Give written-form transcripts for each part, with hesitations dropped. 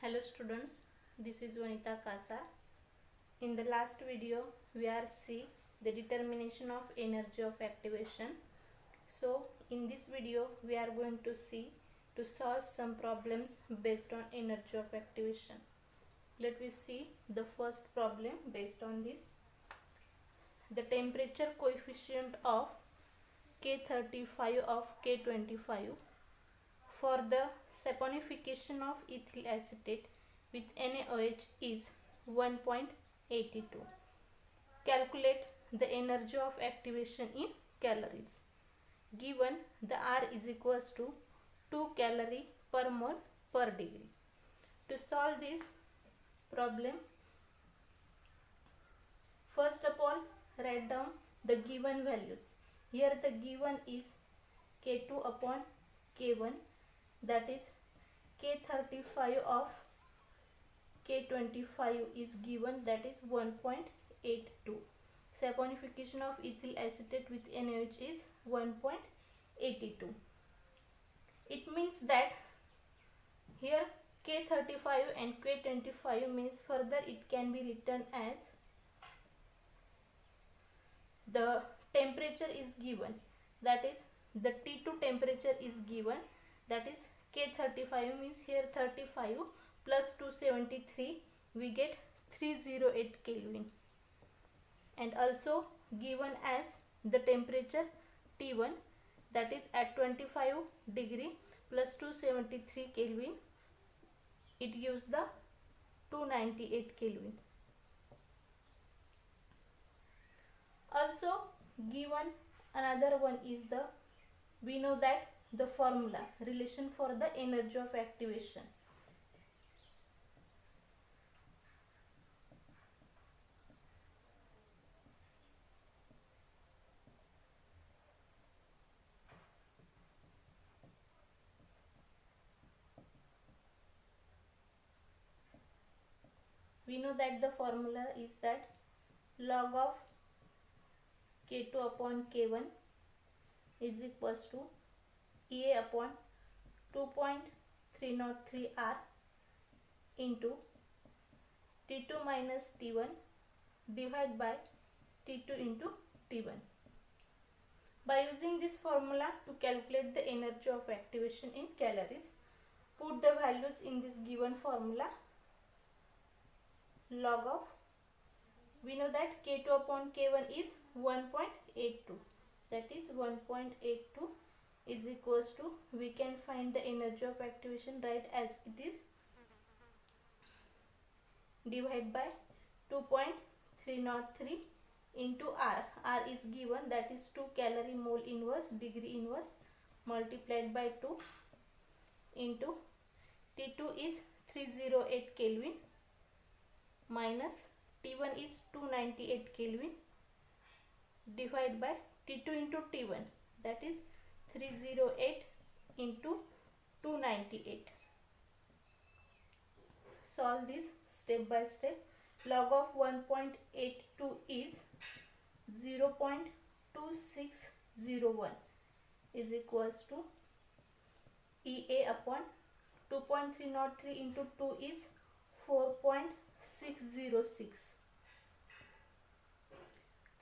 Hello students, this is Vanita Kasar. In the last video, we are see the determination of energy of activation. So in this video, we are going to see to solve some problems based on energy of activation. Let me see the first problem based on this. The temperature coefficient of K35 of K25 for the saponification of ethyl acetate with NaOH is 1.82. Calculate the energy of activation in calories. Given the R is equals to 2 calorie per mole per degree. To solve this problem, first of all write down the given values. Here the given is K2 upon K1, that is K35 of K25 is given, that is 1.82. Saponification of ethyl acetate with NaOH is 1.82. It means that here K35 and K25 means further it can be written as the temperature is given, that is the T2 temperature is given, that is K35 means here 35 plus 273 we get 308 Kelvin, and also given as the temperature T1, that is at 25 degree plus 273 Kelvin, it gives the 298 Kelvin. Also given another one is the, we know that the formula relation for the energy of activation. We know that the formula is that log of K2 upon K1 is equals to EA upon 2.303 R into T2 minus T1 divided by T2 into T1. By using this formula to calculate the energy of activation in calories, put the values in this given formula. Log of, we know that K2 upon K1 is 1.82, that is 1.82 is equals to, we can find the energy of activation right as it is, divided by 2.303 into R. R is given, that is 2 calorie mole inverse degree inverse multiplied by 2 into T2 is 308 Kelvin minus T1 is 298 Kelvin divided by T2 into T1, that is 308 into 298. Solve this step by step. Log of 1.82 is 0.2601 is equals to EA upon 2.303 into 2 is 4.606.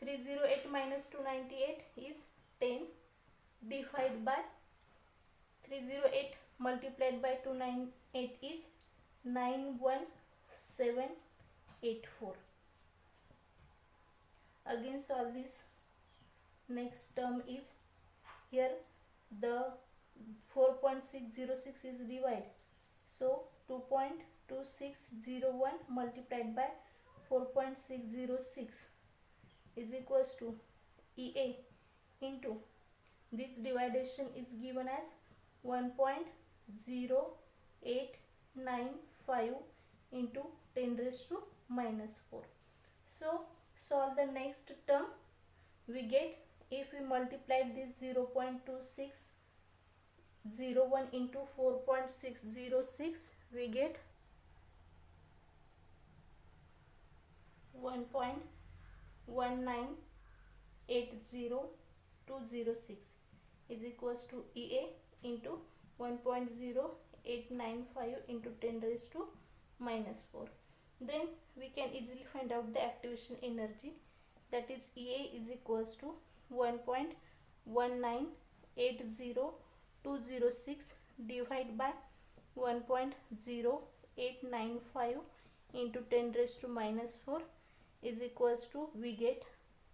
308 minus 298 is 10 divided by 308 multiplied by 298 is 91784. Again solve this. Next term is, here the 4.606 is divided, so 2.2601 multiplied by 4.606 is equals to EA into, this division is given as 1.0895 into 10 raised to minus 4. So solve the next term. We get, if we multiply this 0.2601 into 4.606, we get 1.1980206 is equals to EA into 1.0895 into 10 raised to minus 4. Then we can easily find out the activation energy, that is EA is equals to 1.1980206 divided by 1.0895 into 10 raised to minus 4 is equals to, we get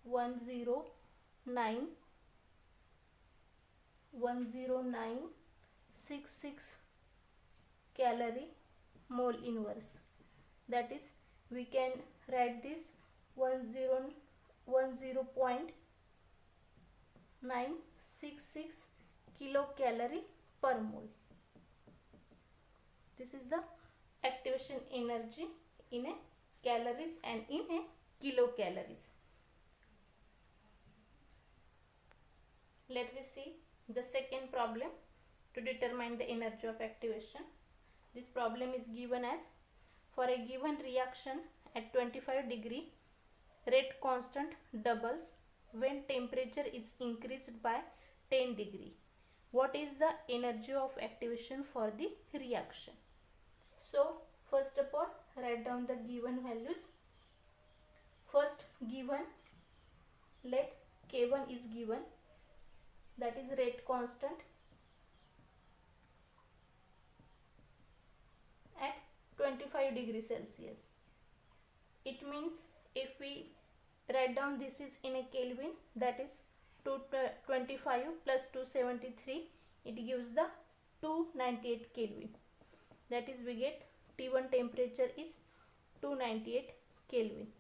10966 calorie mole inverse. That is, we can write this 10.966 kilocalorie per mole. This is the activation energy in a calories and in a kilocalories. Let me see the second problem to determine the energy of activation. This problem is given as, for a given reaction at 25 degree, rate constant doubles when temperature is increased by 10 degree. What is the energy of activation for the reaction? So first of all, write down the given values. First given, let K1 is given, that is rate constant at 25 degrees Celsius. It means if we write down this is in a Kelvin, that is 225 plus 273, it gives the 298 Kelvin. That is, we get T1 temperature is 298 Kelvin.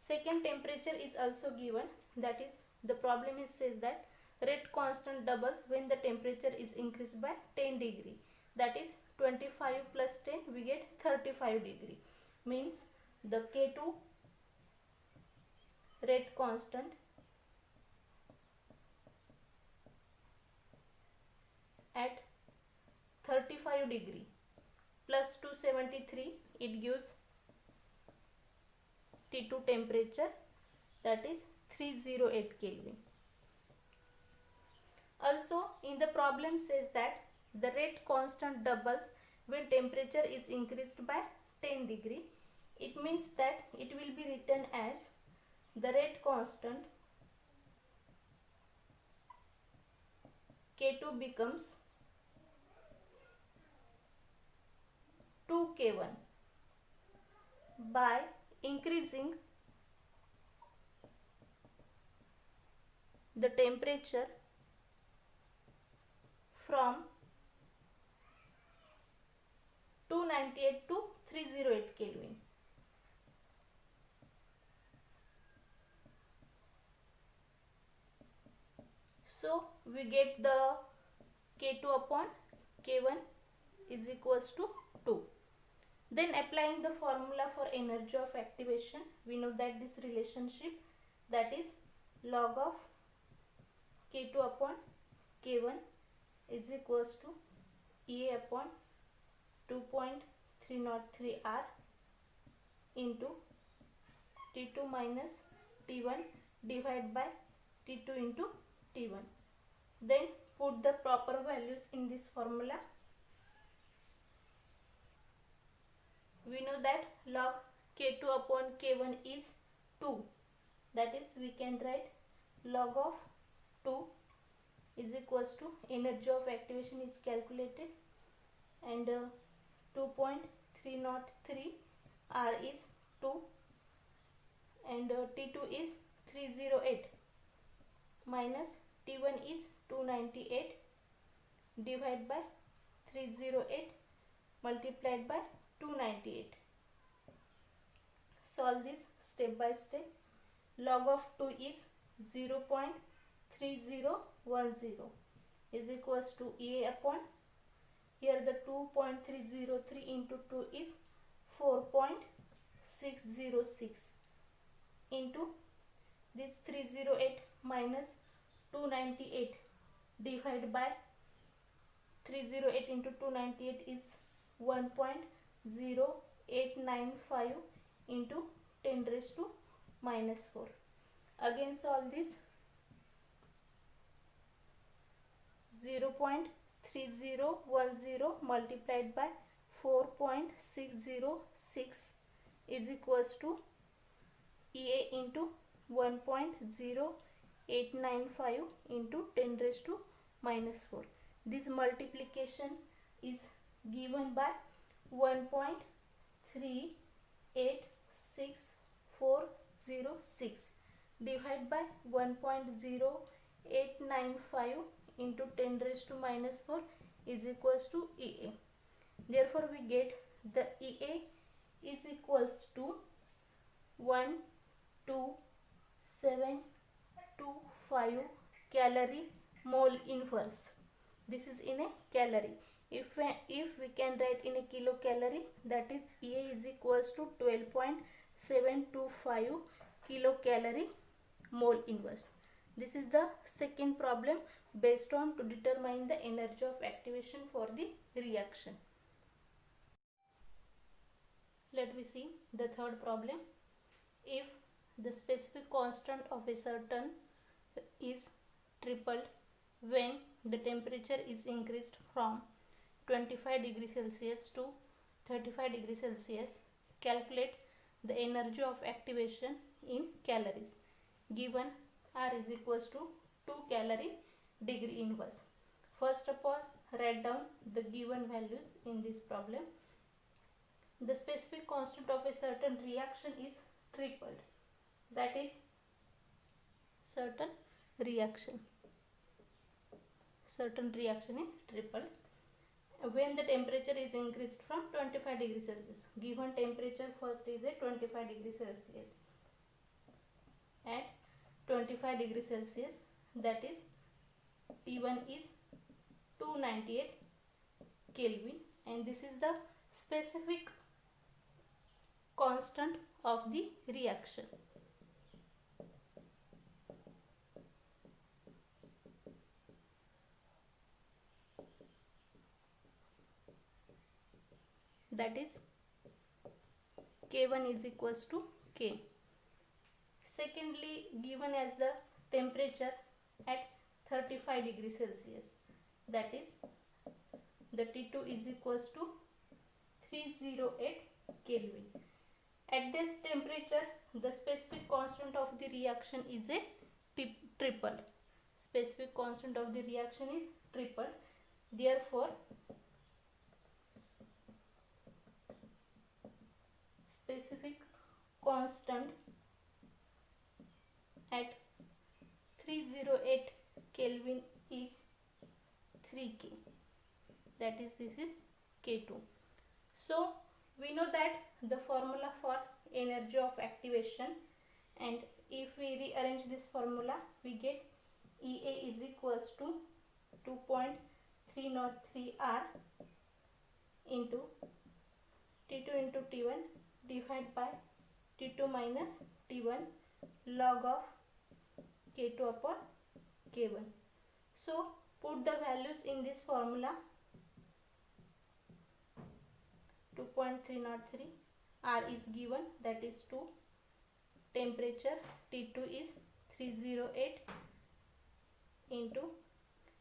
Second temperature is also given, that is, the problem is says that rate constant doubles when the temperature is increased by 10 degree. That is 25 plus 10, we get 35 degree. Means the K2 rate constant at 35 degree plus 273, it gives T2 temperature, that is 308 Kelvin. Also in the problem says that the rate constant doubles when temperature is increased by 10 degree. It means that it will be written as the rate constant K2 becomes 2K1 by increasing the temperature from 298 to 308 Kelvin. So we get the K2 upon K1 is equals to 2. Then applying the formula for energy of activation, we know that this relationship, that is log of K2 upon K1 is equals to EA upon 2.303 R into T2 minus T1 divided by T2 into T1. Then put the proper values in this formula. We know that log K2 upon K1 is 2. That is, we can write log of 2 is equals to energy of activation is calculated, and 2.303 R is 2 and T2 is 308 minus T1 is 298 divided by 308 multiplied by 298. Solve this step by step. Log of 2 is 0.3010 is equals to EA upon, here the 2.303 into 2 is 4.606 into this 308 minus 298 divided by 308 into 298 is 1.0895 into 10 raised to minus 4. Again solve this. 0.3010 multiplied by 4.606 is equals to EA into 1.0895 into 10 raised to minus 4. This multiplication is given by 1.38646 divided by 1.0895 into 10 raised to minus 4 is equals to EA. Therefore, we get the EA is equals to 12725 calorie mole inverse. This is in a calorie. If we can write in a kilocalorie, that is EA is equals to 12.725 kilocalorie mole inverse. This is the second problem based on to determine the energy of activation for the reaction. Let me see the third problem. If the specific constant of a certain is tripled when the temperature is increased from 25 degrees Celsius to 35 degrees Celsius, calculate the energy of activation in calories. Given R is equals to 2 calorie degree inverse. First of all, write down the given values in this problem. The specific constant of a certain reaction is tripled. That is certain reaction is tripled when the temperature is increased from 25 degrees Celsius. Given temperature first is a 25 degrees Celsius. At 25 degrees Celsius, that is T1 is 298 Kelvin, and this is the specific constant of the reaction. That is K1 is equals to K. Secondly, given as the temperature at 35 degrees Celsius, that is the T2 is equals to 308 Kelvin. At this temperature, the specific constant of the reaction is a triple. Specific constant of the reaction is triple. Therefore, specific constant at 308 Kelvin is 3K. That is, this is K2. So, we know that the formula for energy of activation, and if we rearrange this formula, we get EA is equals to 2.303 R into T2 into T1 divided by T2 minus T1 log of K2 upon K1. So, put the values in this formula. 2.303 R is given, that is 2. Temperature T2 is 308 into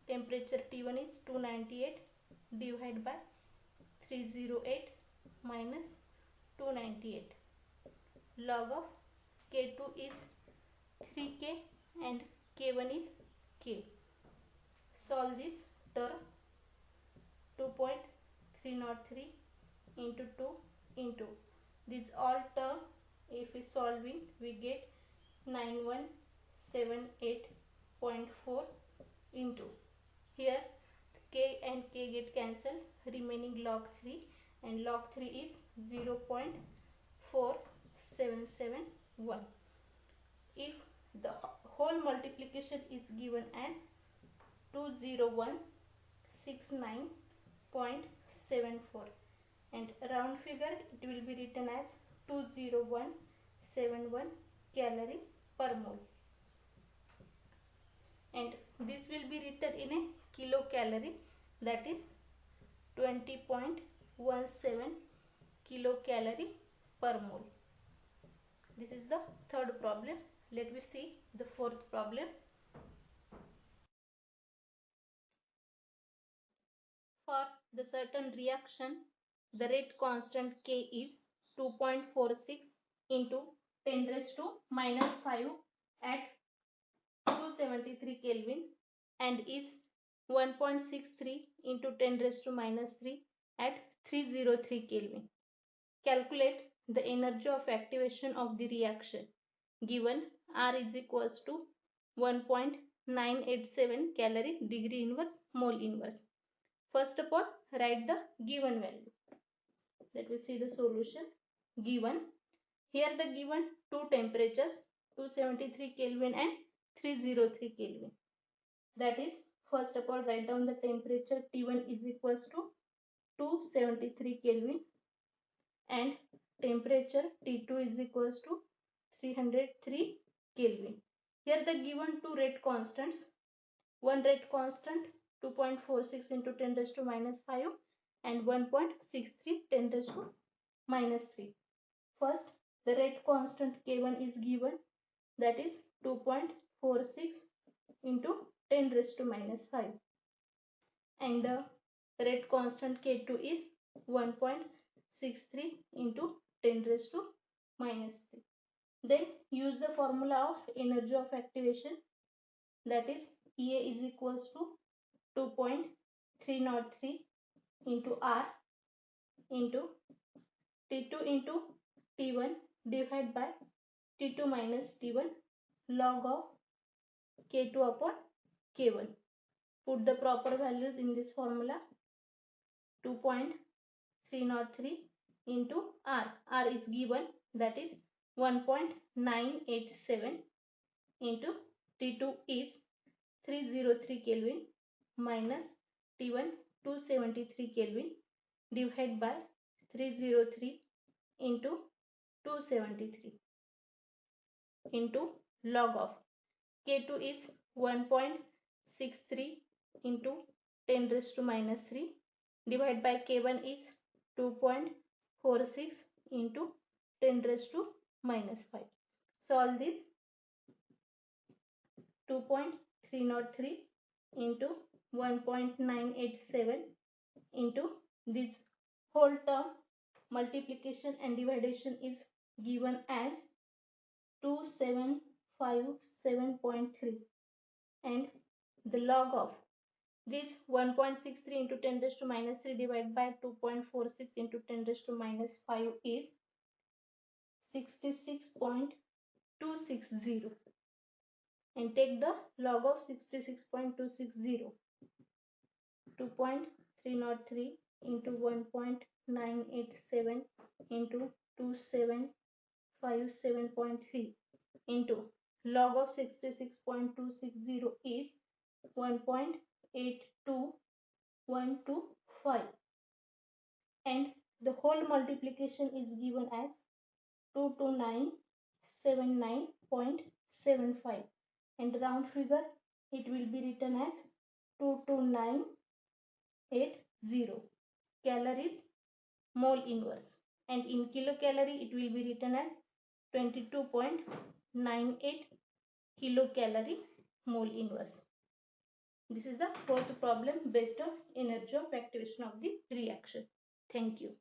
temperature T1 is 298 divided by 308 minus 298 log of K2 is 3K and K1 is K. Solve this term. 2.303 into 2 into this all term, if we solving, we get 9178.4 into here K and K get cancelled, remaining log 3, and log 3 is 0.4771. If the whole multiplication is given as 20169.74, and round figure it will be written as 20171 calorie per mole, and this will be written in a kilocalorie, that is 20.17 kilocalorie per mole. This is the third problem. Let me see the fourth problem. For the certain reaction, the rate constant K is 2.46 into 10 raised to minus 5 at 273 Kelvin and is 1.63 into 10 raised to minus 3 at 303 Kelvin. Calculate the energy of activation of the reaction. Given R is equals to 1.987 calorie degree inverse mole inverse. First of all, write the given value. Let me see the solution. Given, here the given two temperatures 273 Kelvin and 303 Kelvin. That is, first of all, write down the temperature T1 is equals to 273 Kelvin and temperature T2 is equals to 303 Kelvin. Here the given two rate constants. One rate constant 2.46 into 10 raised to minus 5 and 1.63 10 raised to minus 3. First, the rate constant K1 is given, that is 2.46 into 10 raised to minus 5, and the rate constant K2 is 1.63 into 10 raised to minus 3. Then use the formula of energy of activation, that is EA is equals to 2.303 into R into T2 into T1 divided by T2 minus T1 log of K2 upon K1. Put the proper values in this formula. 2.303 into R. R is given, that is 1.987 into T2 is 303 Kelvin minus T1 273 Kelvin divided by 303 into 273 into log of K2 is 1.63 into 10 raised to minus 3 divided by K1 is 2.46 into 10 raised to minus 5. Solve this. 2.303 into 1.987 into this whole term multiplication and division is given as 2757.3 and the log of this 1.63 into 10 raised to minus 3 divided by 2.46 into 10 raised to minus 5 is 66.260 and take the log of 66.260. 2.303 into 1.987 into 2757.3 into log of 66.260 is 1.82125 and the whole multiplication is given as 22979.75 and round figure it will be written as 22980. Calories mole inverse and in kilocalorie it will be written as 22.98 kilocalorie mole inverse. This is the fourth problem based on energy of activation of the reaction. Thank you.